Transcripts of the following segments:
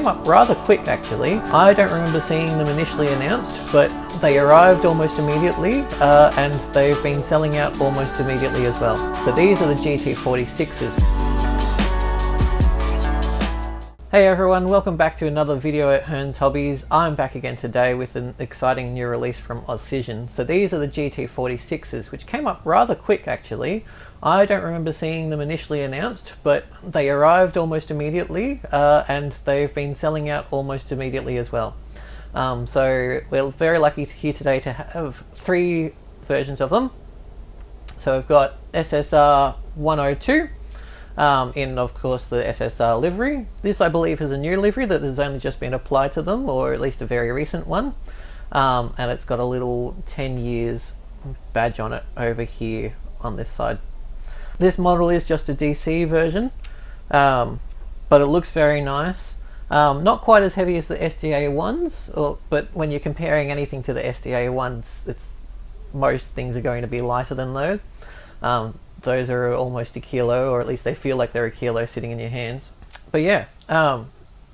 came up rather quick actually. I don't remember seeing them initially announced, but they arrived almost immediately and they've been selling out almost immediately as well. So these are the GT46s. Hey everyone, welcome back to another video at Hearns Hobbies. I'm back again today with an exciting new release from Auscision. So these are the GT46s, which came up rather quick actually. I don't remember seeing them initially announced, but they arrived almost immediately and they've been selling out almost immediately as well. So we're very lucky here today to have three versions of them. So we've got SSR 102. In of course the SSR livery. This I believe is a new livery that has only just been applied to them, or at least a very recent one, and it's got a little 10 years badge on it over here on this side. This model is just a DC version, but it looks very nice. Not quite as heavy as the SDA ones, but when you're comparing anything to the SDA ones, most things are going to be lighter than those. Those are almost a kilo, or at least they feel like they're a kilo sitting in your hands. But yeah,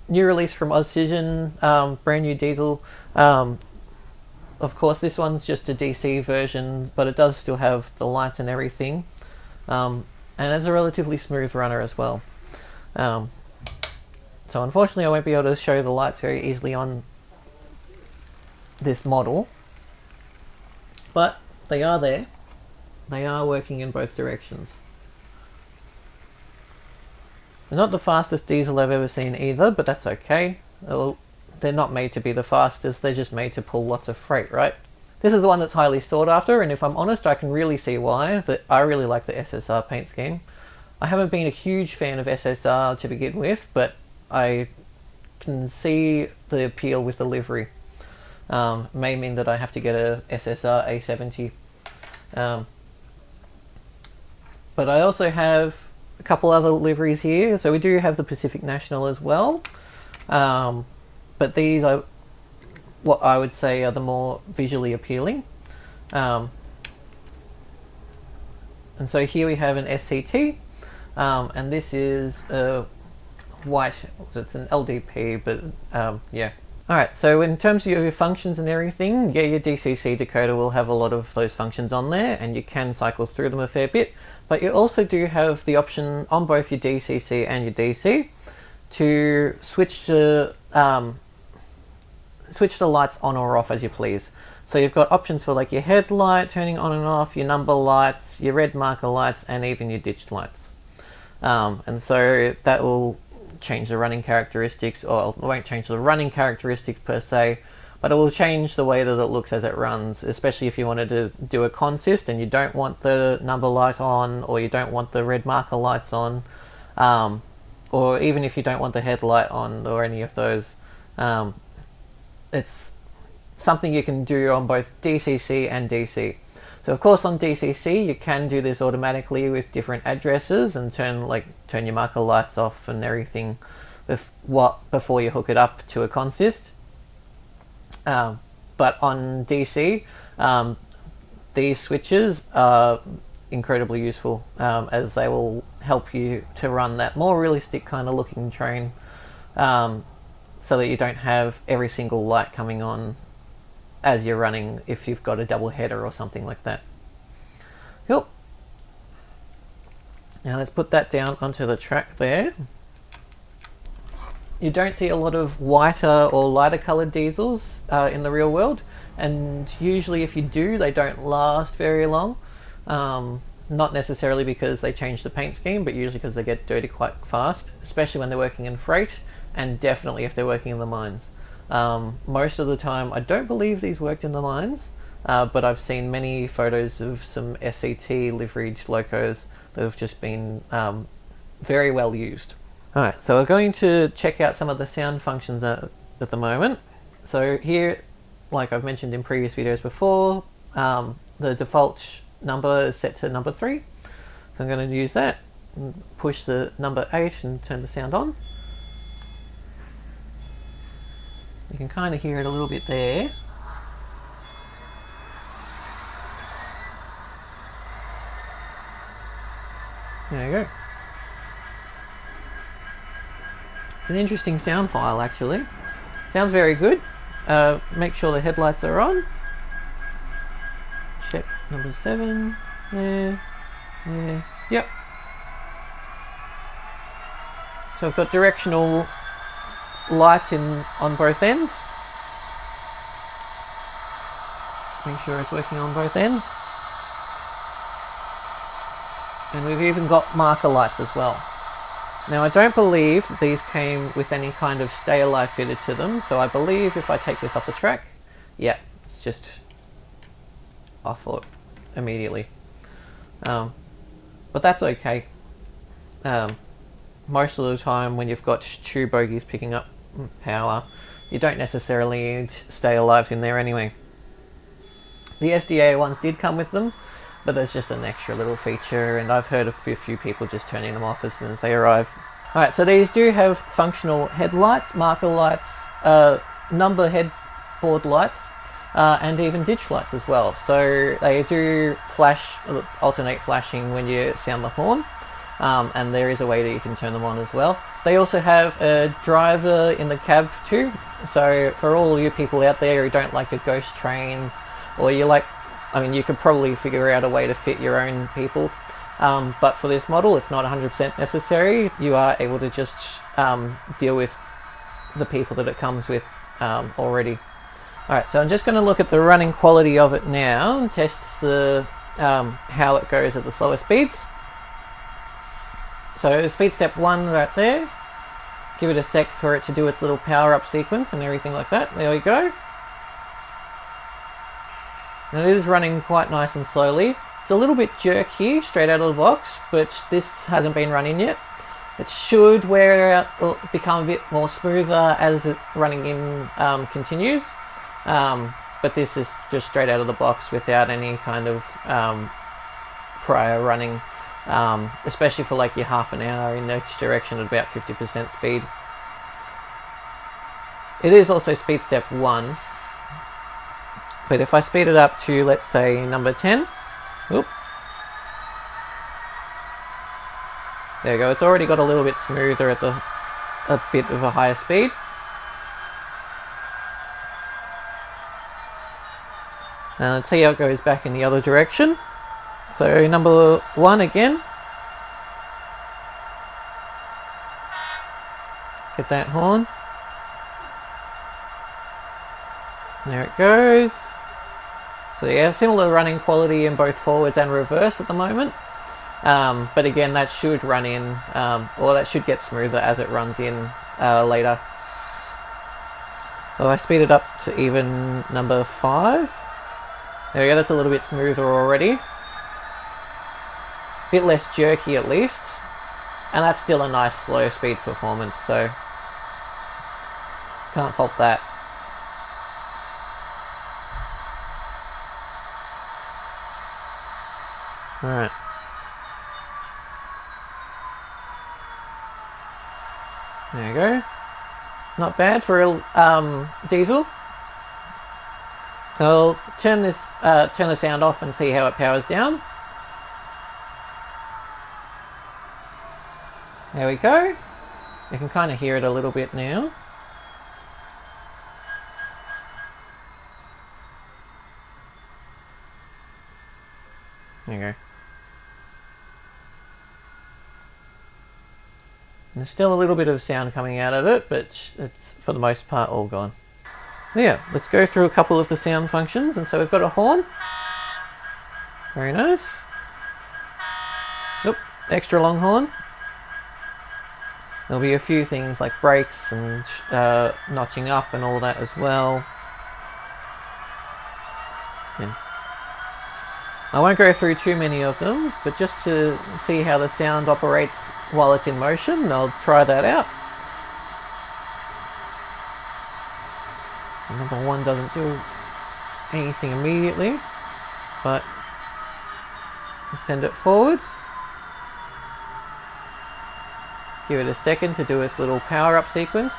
new release from Auscision, brand new diesel. Of course this one's just a DC version, but it does still have the lights and everything. And it's a relatively smooth runner as well. So unfortunately I won't be able to show the lights very easily on this model, but they are there. They are working in both directions. They're not the fastest diesel I've ever seen either, but that's okay. They're not made to be the fastest, they're just made to pull lots of freight, right? This is the one that's highly sought after, and if I'm honest, I can really see why. But I really like the SSR paint scheme. I haven't been a huge fan of SSR to begin with, but I can see the appeal with the livery. May mean that I have to get a SSR A70. But I also have a couple other liveries here. So we do have the Pacific National as well. But these are what I would say are the more visually appealing. And so here we have an SCT. And this is a white, it's an LDP, but yeah. Alright, so in terms of your functions and everything, yeah, your DCC decoder will have a lot of those functions on there, and you can cycle through them a fair bit. But you also do have the option on both your DCC and your DC to switch the lights on or off as you please. So you've got options for like your headlight turning on and off, your number lights, your red marker lights, and even your ditch lights. And so that will change the running characteristics, or it won't change the running characteristics per se, but it will change the way that it looks as it runs, especially if you wanted to do a consist and you don't want the number light on, or you don't want the red marker lights on, or even if you don't want the headlight on or any of those. It's something you can do on both DCC and DC. So of course on DCC you can do this automatically with different addresses and turn your marker lights off and everything before you hook it up to a consist. But on DC, these switches are incredibly useful as they will help you to run that more realistic kind of looking train, so that you don't have every single light coming on as you're running if you've got a double header or something like that. Cool. Now let's put that down onto the track there. You don't see a lot of whiter or lighter coloured diesels in the real world, and usually if you do, they don't last very long. Not necessarily because they change the paint scheme, but usually because they get dirty quite fast, especially when they're working in freight, and definitely if they're working in the mines. Most of the time, I don't believe these worked in the mines, but I've seen many photos of some SCT liveried locos that have just been very well used. Alright, so we're going to check out some of the sound functions at the moment. So here, like I've mentioned in previous videos before, the default number is set to number 3. So I'm going to use that, and push the number 8 and turn the sound on. You can kind of hear it a little bit there. There you go. It's an interesting sound file actually. Sounds very good. Make sure the headlights are on. Check number 7. There. Yep. So I've got directional lights on both ends. Make sure it's working on both ends. And we've even got marker lights as well. Now I don't believe these came with any kind of stay alive fitted to them, so I believe if I take this off the track, yeah, it's just off it immediately. But that's okay. Most of the time when you've got two bogies picking up power, you don't necessarily need stay alives in there anyway. The SDA ones did come with them, but there's just an extra little feature, and I've heard of a few people just turning them off as soon as they arrive. Alright, so these do have functional headlights, marker lights, number headboard lights, and even ditch lights as well. So they do alternate flashing when you sound the horn, and there is a way that you can turn them on as well. They also have a driver in the cab too, so for all you people out there who don't like the ghost trains, or you like, I mean, you could probably figure out a way to fit your own people, but for this model it's not 100% necessary. You are able to just deal with the people that it comes with already. Alright, so I'm just going to look at the running quality of it now and test the how it goes at the slower speeds. So speed step 1 right there. Give it a sec for it to do its little power up sequence and everything like that. There we go. And it is running quite nice and slowly. It's a little bit jerky straight out of the box, but this hasn't been running yet. It should wear out, become a bit more smoother as it running in continues. But this is just straight out of the box without any kind of prior running, especially for like your half an hour in each direction at about 50% speed. It is also speed step 1. But if I speed it up to, let's say, number 10, whoop, there we go, it's already got a little bit smoother at a bit of a higher speed. Now let's see how it goes back in the other direction. So number 1 again. Get that horn. There it goes. So yeah, similar running quality in both forwards and reverse at the moment. But again, that should run in, or that should get smoother as it runs in later. So I speed it up to even number 5. There we go, that's a little bit smoother already. Bit less jerky at least. And that's still a nice slow speed performance, so can't fault that. Alright. There you go. Not bad for a diesel. I'll turn the sound off and see how it powers down. There we go. You can kind of hear it a little bit now. There you go. And there's still a little bit of sound coming out of it, but it's for the most part all gone. Yeah, let's go through a couple of the sound functions. And so we've got a horn. Very nice. Nope, extra long horn. There'll be a few things like brakes and notching up and all that as well. Yeah. I won't go through too many of them, but just to see how the sound operates while it's in motion, I'll try that out. Number 1 doesn't do anything immediately, but send it forwards. Give it a second to do its little power up sequence.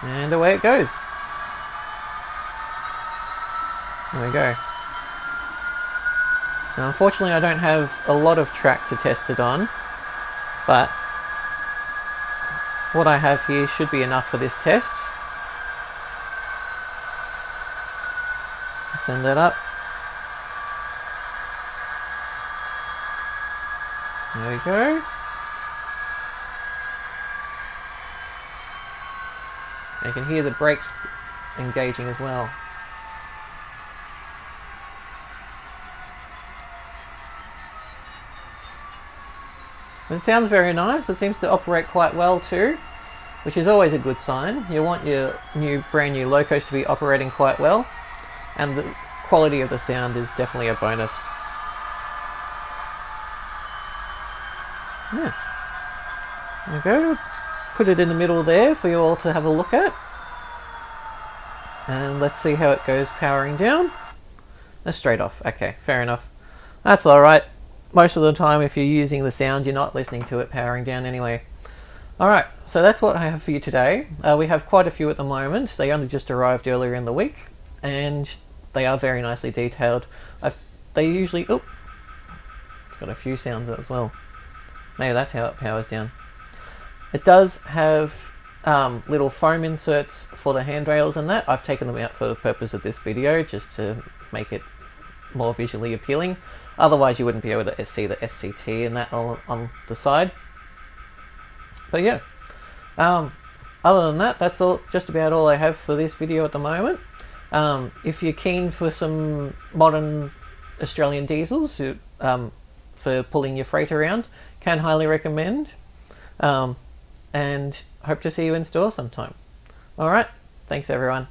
And away it goes. There we go. Now unfortunately I don't have a lot of track to test it on, but what I have here should be enough for this test. Send that up. There we go. You can hear the brakes engaging as well. It sounds very nice. It seems to operate quite well too, which is always a good sign. You want your brand new locos to be operating quite well, and the quality of the sound is definitely a bonus. Yeah. There we go. Put it in the middle there for you all to have a look at. And let's see how it goes powering down. That's straight off. Okay, fair enough. That's alright. Most of the time if you're using the sound, you're not listening to it powering down anyway. Alright, so that's what I have for you today. We have quite a few at the moment. They only just arrived earlier in the week, and they are very nicely detailed. They usually... Oh! It's got a few sounds as well. Maybe that's how it powers down. It does have little foam inserts for the handrails and that. I've taken them out for the purpose of this video, just to make it more visually appealing. Otherwise you wouldn't be able to see the SCT and that on the side. But yeah, other than that, that's just about all I have for this video at the moment. If you're keen for some modern Australian diesels for pulling your freight around, can highly recommend, and hope to see you in store sometime. Alright, thanks everyone.